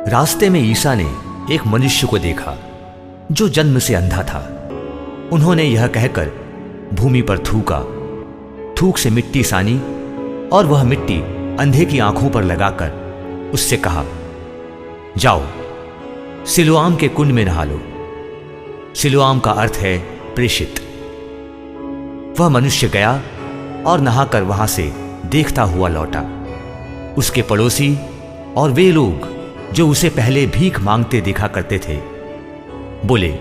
रास्ते में ईसा ने एक मनुष्य को देखा जो जन्म से अंधा था। उन्होंने यह कहकर भूमि पर थूका, थूक से मिट्टी सानी और वह मिट्टी अंधे की आंखों पर लगाकर उससे कहा, जाओ सिलोआम के कुंड में नहा लो। सिलोआम का अर्थ है प्रेषित। वह मनुष्य गया और नहाकर वहां से देखता हुआ लौटा। उसके पड़ोसी और वे लोग जो उसे पहले भीख मांगते देखा करते थे बोले,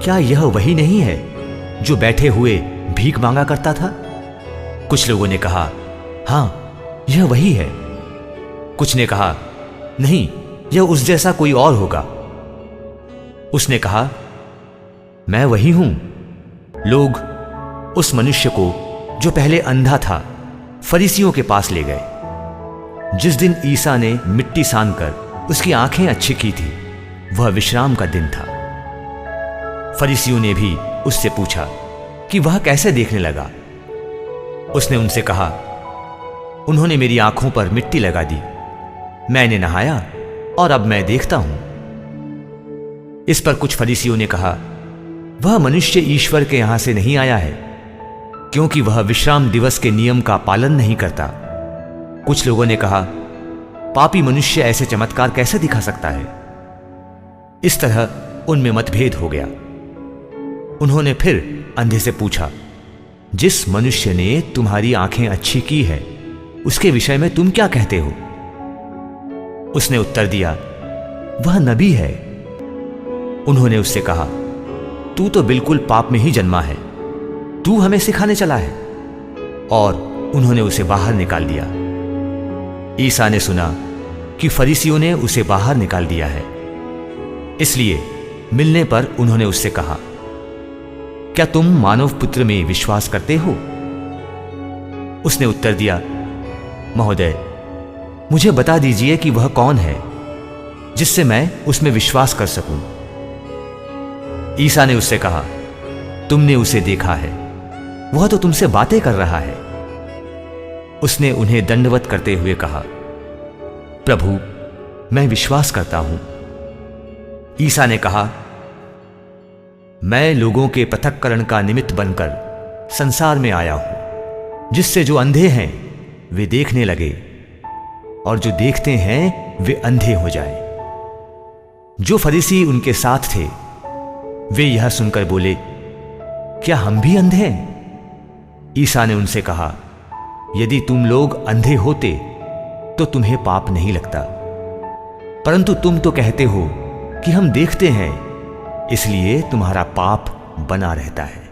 क्या यह वही नहीं है जो बैठे हुए भीख मांगा करता था? कुछ लोगों ने कहा, हां यह वही है। कुछ ने कहा, नहीं यह उस जैसा कोई और होगा। उसने कहा, मैं वही हूं। लोग उस मनुष्य को जो पहले अंधा था फरीसियों के पास ले गए। जिस दिन ईसा ने मिट्टी सानकर उसकी आंखें अच्छी की थी वह विश्राम का दिन था। फरीसियों ने भी उससे पूछा कि वह कैसे देखने लगा। उसने उनसे कहा, उन्होंने मेरी आंखों पर मिट्टी लगा दी, मैंने नहाया और अब मैं देखता हूं। इस पर कुछ फरीसियों ने कहा, वह मनुष्य ईश्वर के यहां से नहीं आया है, क्योंकि वह विश्राम दिवस के नियम का पालन नहीं करता। कुछ लोगों ने कहा, पापी मनुष्य ऐसे चमत्कार कैसे दिखा सकता है? इस तरह उनमें मतभेद हो गया। उन्होंने फिर अंधे से पूछा, जिस मनुष्य ने तुम्हारी आंखें अच्छी की है उसके विषय में तुम क्या कहते हो? उसने उत्तर दिया, वह नबी है। उन्होंने उससे कहा, तू तो बिल्कुल पाप में ही जन्मा है, तू हमें सिखाने चला है। और उन्होंने उसे बाहर निकाल दिया। ईसा ने सुना कि फरीसियों ने उसे बाहर निकाल दिया है, इसलिए मिलने पर उन्होंने उससे कहा, क्या तुम मानव पुत्र में विश्वास करते हो? उसने उत्तर दिया, महोदय मुझे बता दीजिए कि वह कौन है जिससे मैं उसमें विश्वास कर सकूं। ईसा ने उससे कहा, तुमने उसे देखा है, वह तो तुमसे बातें कर रहा है। उसने उन्हें दंडवत करते हुए कहा, प्रभु मैं विश्वास करता हूं। ईसा ने कहा, मैं लोगों के पृथक्करण का निमित्त बनकर संसार में आया हूं, जिससे जो अंधे हैं वे देखने लगे और जो देखते हैं वे अंधे हो जाएं। जो फरीसी उनके साथ थे वे यह सुनकर बोले, क्या हम भी अंधे हैं? ईसा ने उनसे कहा, यदि तुम लोग अंधे होते तो तुम्हें पाप नहीं लगता, परंतु तुम तो कहते हो कि हम देखते हैं, इसलिए तुम्हारा पाप बना रहता है।